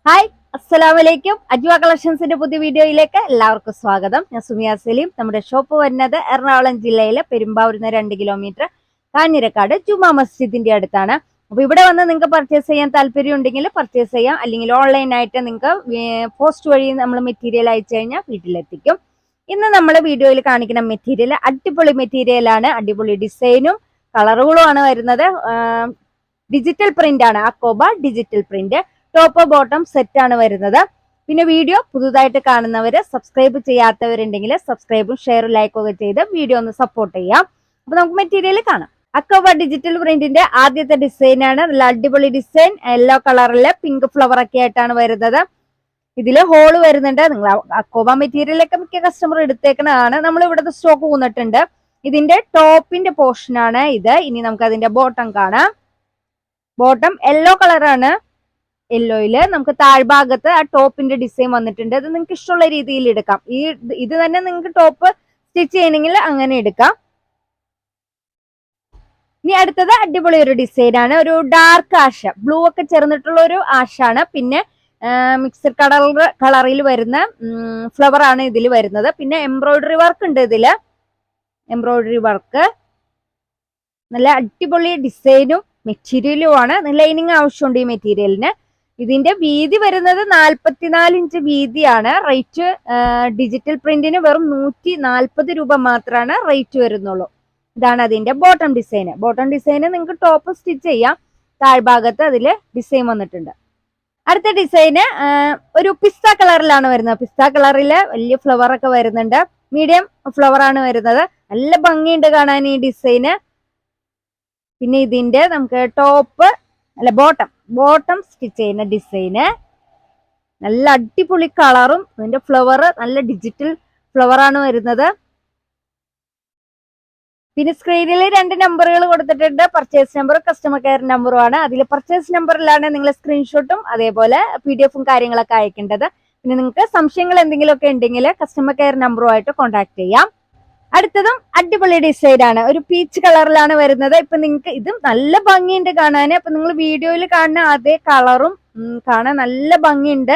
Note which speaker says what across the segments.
Speaker 1: Hi, അസ്സലാമലൈക്കും. അജ്വ കളക്ഷൻസിന്റെ പുതിയ വീഡിയോയിലേക്ക് എല്ലാവർക്കും സ്വാഗതം. ഞാൻ സുമിയ സലീം. നമ്മുടെ ഷോപ്പ് വരുന്നത് എറണാകുളം ജില്ലയിലെ പെരുമ്പാവൂരിന്ന് 2 കിലോമീറ്റർ കാഞ്ഞിരക്കാട് ജുമാ മസ്ജിദിന്റെ അടുത്താണ്. അപ്പൊ ഇവിടെ വന്ന് നിങ്ങൾക്ക് പർച്ചേസ് ചെയ്യാൻ താല്പര്യം ഉണ്ടെങ്കിൽ പർച്ചേസ് ചെയ്യാം, അല്ലെങ്കിൽ ഓൺലൈനായിട്ട് നിങ്ങൾക്ക് പോസ്റ്റ് വഴി നമ്മൾ മെറ്റീരിയൽ അയച്ചു കഴിഞ്ഞാൽ വീട്ടിലെത്തിക്കും. ഇന്ന് നമ്മൾ വീഡിയോയിൽ കാണിക്കുന്ന മെറ്റീരിയൽ അടിപൊളി മെറ്റീരിയലാണ്. അടിപൊളി ഡിസൈനും കളറുകളും ആണ് വരുന്നത്. ഡിജിറ്റൽ പ്രിന്റ് ആണ്, അക്കോബ digital print. Top bottom set ആണ് വരുന്നത്. പിന്നെ വീഡിയോ പുതുതായിട്ട് കാണുന്നവര്, സബ്സ്ക്രൈബ് ചെയ്യാത്തവരുണ്ടെങ്കിൽ സബ്സ്ക്രൈബും ഷെയറും ലൈക്കും ഒക്കെ ചെയ്ത് വീഡിയോ ഒന്ന് സപ്പോർട്ട് ചെയ്യാം. അപ്പൊ നമുക്ക് മെറ്റീരിയൽ കാണാം. അക്കോബ ഡിജിറ്റൽ പ്രിന്റിന്റെ ആദ്യത്തെ ഡിസൈൻ ആണ്. നല്ല അടിപൊളി ഡിസൈൻ, യെല്ലോ കളറില് പിങ്ക് ഫ്ലവർ ഒക്കെ ആയിട്ടാണ് വരുന്നത്. ഇതില് ഹോള് വരുന്നുണ്ട്. നിങ്ങൾ അക്കോബ മെറ്റീരിയലൊക്കെ മിക്ക കസ്റ്റമർ എടുത്തേക്കുന്നതാണ്. നമ്മൾ ഇവിടുത്തെ സ്റ്റോക്ക് കൂന്നിട്ടുണ്ട്. ഇതിന്റെ ടോപ്പിന്റെ പോർഷൻ ആണ് ഇത്. ഇനി നമുക്ക് അതിന്റെ ബോട്ടം കാണാം. ബോട്ടം യെല്ലോ കളറാണ്. യെല്ലോയില് നമുക്ക് താഴ്ഭാഗത്ത് ആ ടോപ്പിന്റെ ഡിസൈൻ വന്നിട്ടുണ്ട്. അത് നിങ്ങൾക്ക് ഇഷ്ടമുള്ള രീതിയിൽ എടുക്കാം. ഇത് തന്നെ നിങ്ങൾക്ക് ടോപ്പ് സ്റ്റിച്ച് ചെയ്യണമെങ്കിൽ അങ്ങനെ എടുക്കാം. ഇനി അടുത്തത് അടിപൊളി ഒരു ഡിസൈൻ ആണ്. ഒരു ഡാർക്ക് ആഷ്, ബ്ലൂ ഒക്കെ ചേർന്നിട്ടുള്ള ഒരു ആഷാണ്. പിന്നെ മിക്സഡ് കളറിൽ വരുന്ന ഫ്ലവർ ആണ് ഇതിൽ വരുന്നത്. പിന്നെ എംബ്രോയിഡറി വർക്ക് ഉണ്ട് ഇതില്. എംബ്രോയിഡറി വർക്ക് നല്ല അടിപൊളി ഡിസൈനും മെറ്റീരിയലും ആണ്. ലൈനിങ് ആവശ്യമുണ്ട് ഈ മെറ്റീരിയലിന്. ഇതിന്റെ വീതി വരുന്നത് 44 ഇഞ്ച് വീതിയാണ്. റേറ്റ് ഡിജിറ്റൽ പ്രിന്റിന് വെറും 140 രൂപ മാത്രമാണ് റേറ്റ് വരുന്നുള്ളൂ. ഇതാണ് അതിന്റെ ബോട്ടം ഡിസൈന്. ബോട്ടം ഡിസൈന് നിങ്ങൾക്ക് ടോപ്പ് സ്റ്റിച്ച് ചെയ്യാം. താഴ്ഭാഗത്ത് അതില് ഡിസൈൻ വന്നിട്ടുണ്ട്. അടുത്ത ഡിസൈന് ഒരു പിസ്ത കളറിലാണ് വരുന്നത്. പിസ്ത കളറില് വലിയ ഫ്ലവർ ഒക്കെ വരുന്നുണ്ട്. മീഡിയം ഫ്ലവർ ആണ് വരുന്നത്. നല്ല ഭംഗിയുണ്ട് കാണാൻ ഈ ഡിസൈന്. പിന്നെ ഇതിന്റെ നമുക്ക് ടോപ്പ് അല്ല ബോട്ടം സ്റ്റിച്ച് ചെയ്യുന്ന ഡിസൈന് നല്ല അടിപൊളി കളറും, ഇതിന്റെ ഫ്ലവർ നല്ല ഡിജിറ്റൽ ഫ്ലവർ ആണ് വരുന്നത്. പിന്നെ സ്ക്രീനിൽ 2 നമ്പറുകൾ കൊടുത്തിട്ടുണ്ട്. പർച്ചേസ് നമ്പർ, കസ്റ്റമർ കെയർ നമ്പറും ആണ്. അതിൽ പർച്ചേസ് നമ്പറിലാണ് നിങ്ങൾ സ്ക്രീൻഷോട്ടും അതേപോലെ PDF കാര്യങ്ങളൊക്കെ അയക്കേണ്ടത്. പിന്നെ നിങ്ങൾക്ക് സംശയങ്ങൾ എന്തെങ്കിലുമൊക്കെ ഉണ്ടെങ്കിൽ കസ്റ്റമർ കെയർ നമ്പറുമായിട്ട് കോൺടാക്ട് ചെയ്യാം. അടുത്തതും അടിപൊളി ഡിസൈൻ ആണ്. ഒരു പീച്ച് കളറിലാണ് വരുന്നത്. ഇപ്പൊ നിങ്ങൾക്ക് ഇത് നല്ല ഭംഗിയുണ്ട് കാണാൻ. അപ്പൊ നിങ്ങൾ വീഡിയോയിൽ കാണുന്ന അതേ കളറും കാണാൻ നല്ല ഭംഗിയുണ്ട്.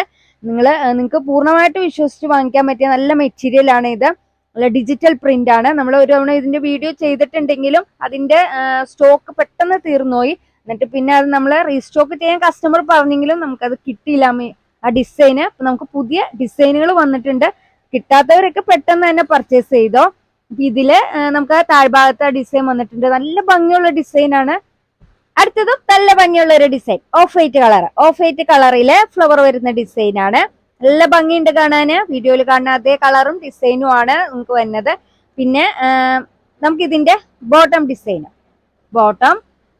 Speaker 1: നിങ്ങൾക്ക് പൂർണ്ണമായിട്ട് വിശ്വസിച്ച് വാങ്ങിക്കാൻ പറ്റിയ നല്ല മെറ്റീരിയൽ ആണ് ഇത്. നല്ല ഡിജിറ്റൽ പ്രിന്റ് ആണ്. നമ്മൾ ഒരു തവണ ഇതിന്റെ വീഡിയോ ചെയ്തിട്ടുണ്ടെങ്കിലും അതിന്റെ സ്റ്റോക്ക് പെട്ടെന്ന് തീർന്നുപോയി. എന്നിട്ട് പിന്നെ അത് നമ്മൾ റീസ്റ്റോക്ക് ചെയ്യാൻ കസ്റ്റമർ പറഞ്ഞെങ്കിലും നമുക്കത് കിട്ടിയില്ല ആ ഡിസൈന്. നമുക്ക് പുതിയ ഡിസൈനുകൾ വന്നിട്ടുണ്ട്. കിട്ടാത്തവരൊക്കെ പെട്ടെന്ന് തന്നെ പർച്ചേസ് ചെയ്തോ. ഇതില് നമുക്ക് താഴ്ഭാഗത്ത് ഡിസൈൻ വന്നിട്ടുണ്ട്. നല്ല ഭംഗിയുള്ള ഡിസൈൻ ആണ്. അടുത്തതും നല്ല ഭംഗിയുള്ള ഒരു ഡിസൈൻ, ഓഫ് വൈറ്റ് കളറില് ഫ്ലവർ വരുന്ന ഡിസൈൻ ആണ്. നല്ല ഭംഗിയുണ്ട് കാണാന്. വീഡിയോയിൽ കാണുന്ന അതേ കളറും ഡിസൈനും ആണ് നമുക്ക് വരുന്നത്. പിന്നെ നമുക്ക് ഇതിന്റെ ബോട്ടം ഡിസൈൻ,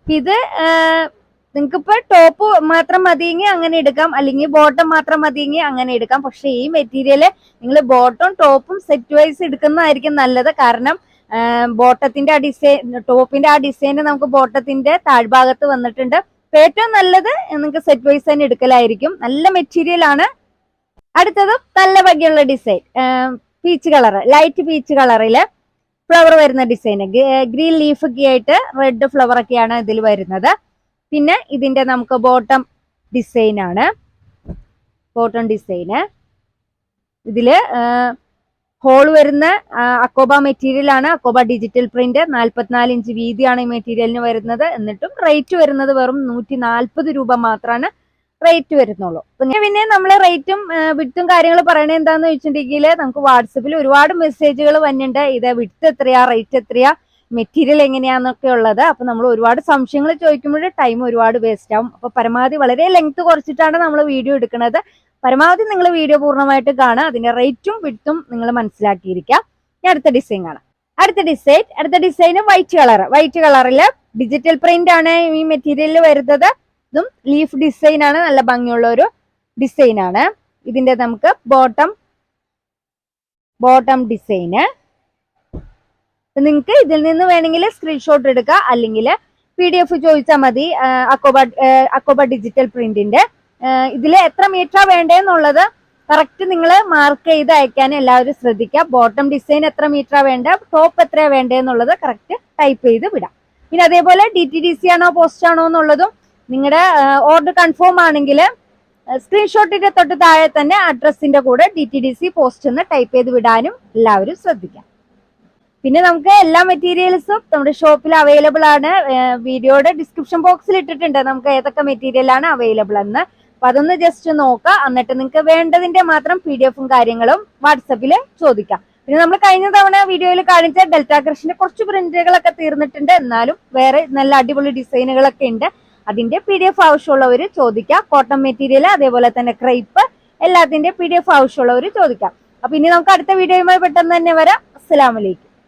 Speaker 1: ഇത് നിങ്ങൾക്കിപ്പോ ടോപ്പ് മാത്രം മതിയെങ്കിൽ അങ്ങനെ എടുക്കാം, അല്ലെങ്കിൽ ബോട്ടം മാത്രം മതിയെങ്കിൽ അങ്ങനെ എടുക്കാം. പക്ഷെ ഈ മെറ്റീരിയല് നിങ്ങൾ ബോട്ടം ടോപ്പും സെറ്റ് വൈസ് എടുക്കുന്നതായിരിക്കും നല്ലത്. കാരണം ബോട്ടത്തിന്റെ ആ ഡിസൈൻ, ടോപ്പിന്റെ ആ ഡിസൈൻ നമുക്ക് ബോട്ടത്തിന്റെ താഴ്ഭാഗത്ത് വന്നിട്ടുണ്ട്. ഏറ്റവും നല്ലത് നിങ്ങൾക്ക് സെറ്റ് വൈസ് തന്നെ എടുക്കലായിരിക്കും. നല്ല മെറ്റീരിയൽ ആണ്. അടുത്തതും നല്ല ഭംഗിയുള്ള design, peach colour, light peach കളറില് ഫ്ലവർ വരുന്ന ഡിസൈൻ. ഗ്രീൻ ലീഫ് ഒക്കെ ആയിട്ട് റെഡ് ഫ്ലവർ ഒക്കെയാണ് ഇതിൽ വരുന്നത്. പിന്നെ ഇതിന്റെ നമുക്ക് ബോട്ടം ഡിസൈൻ ആണ്. ഇതില് ഹോൾ വരുന്ന അക്കോബ മെറ്റീരിയൽ ആണ്. അക്കോബ ഡിജിറ്റൽ പ്രിന്റ്. 44 ഇഞ്ച് വീതിയാണ് ഈ മെറ്റീരിയലിന് വരുന്നത്. എന്നിട്ടും റേറ്റ് വരുന്നത് വെറും 140 രൂപ മാത്രമാണ് റേറ്റ് വരുന്നുള്ളൂ. പിന്നെ നമ്മൾ റേറ്റും വിട്ടും കാര്യങ്ങൾ പറയണത് എന്താന്ന് വെച്ചിട്ടുണ്ടെങ്കിൽ നമുക്ക് വാട്സപ്പിൽ ഒരുപാട് മെസ്സേജുകൾ വന്നിട്ടുണ്ട്. ഇത് വിട്ട് എത്രയാ, റേറ്റ് എത്രയാ, മെറ്റീരിയൽ എങ്ങനെയാന്നൊക്കെ ഉള്ളത്. അപ്പൊ നമ്മൾ ഒരുപാട് സംശയങ്ങൾ ചോദിക്കുമ്പോൾ ടൈം ഒരുപാട് വേസ്റ്റ് ആവും. അപ്പൊ പരമാവധി വളരെ ലെങ്ത് കുറച്ചിട്ടാണ് നമ്മൾ വീഡിയോ എടുക്കുന്നത്. പരമാവധി നിങ്ങൾ വീഡിയോ പൂർണ്ണമായിട്ട് കാണുക. അതിന്റെ റേറ്റും വിട്ടും നിങ്ങൾ മനസ്സിലാക്കിയിരിക്കാം. ഞാൻ അടുത്ത ഡിസൈൻ കാണാം. അടുത്ത ഡിസൈൻ വൈറ്റ് കളറില് ഡിജിറ്റൽ പ്രിന്റ് ആണ് ഈ മെറ്റീരിയലിൽ വരുന്നത്. ഇതും ലീഫ് ഡിസൈൻ ആണ്. നല്ല ഭംഗിയുള്ള ഒരു ഡിസൈൻ ആണ്. ഇതിന്റെ നമുക്ക് ബോട്ടം ഡിസൈന്. നിങ്ങൾക്ക് ഇതിൽ നിന്ന് വേണമെങ്കിൽ സ്ക്രീൻഷോട്ട് എടുക്കുക, അല്ലെങ്കിൽ PDF ചോദിച്ചാൽ മതി. അക്കോബ ഡിജിറ്റൽ പ്രിന്റിന്റെ ഇതില് എത്ര മീറ്റർ വേണ്ടതെന്നുള്ളത് കറക്റ്റ് നിങ്ങൾ മാർക്ക് ചെയ്ത് അയക്കാൻ എല്ലാവരും ശ്രദ്ധിക്കുക. ബോട്ടം ഡിസൈൻ എത്ര മീറ്റർ വേണ്ട, ടോപ്പ് എത്രയാ വേണ്ടതെന്നുള്ളത് കറക്റ്റ് ടൈപ്പ് ചെയ്ത് വിടാം. പിന്നെ അതേപോലെ DTDC ആണോ പോസ്റ്റ് ആണോ എന്നുള്ളതും നിങ്ങളുടെ ഓർഡർ കൺഫേം ആണെങ്കിൽ സ്ക്രീൻഷോട്ടിന്റെ തൊട്ട് താഴെ തന്നെ അഡ്രസ്സിന്റെ കൂടെ DTDC പോസ്റ്റ് എന്ന് ടൈപ്പ് ചെയ്ത് വിടാനും എല്ലാവരും ശ്രദ്ധിക്കാം. പിന്നെ നമുക്ക് എല്ലാ മെറ്റീരിയൽസും നമ്മുടെ ഷോപ്പിൽ അവൈലബിൾ ആണ്. വീഡിയോയുടെ ഡിസ്ക്രിപ്ഷൻ ബോക്സിൽ ഇട്ടിട്ടുണ്ട് നമുക്ക് ഏതൊക്കെ മെറ്റീരിയൽ ആണ് അവൈലബിൾ എന്ന്. അപ്പൊ അതൊന്ന് ജസ്റ്റ് നോക്കാം. എന്നിട്ട് നിങ്ങൾക്ക് വേണ്ടതിന്റെ മാത്രം PDF കാര്യങ്ങളും വാട്സപ്പിൽ ചോദിക്കാം. പിന്നെ നമ്മൾ കഴിഞ്ഞ തവണ വീഡിയോയിൽ കാണിച്ച ഡെൽറ്റ ക്രഷിന്റെ കുറച്ച് പ്രിന്റുകളൊക്കെ തീർന്നിട്ടുണ്ട്. എന്നാലും വേറെ നല്ല അടിപൊളി ഡിസൈനുകളൊക്കെ ഉണ്ട്. അതിന്റെ PDF ആവശ്യമുള്ളവർ ചോദിക്കാം. കോട്ടൺ മെറ്റീരിയൽ അതേപോലെ തന്നെ ക്രൈപ്പ് എല്ലാത്തിന്റെ PDF ആവശ്യമുള്ളവർ ചോദിക്കാം. അപ്പൊ ഇനി നമുക്ക് അടുത്ത വീഡിയോയുമായി പെട്ടെന്ന് തന്നെ വരാം. അസ്സലാമു അലൈക്കും.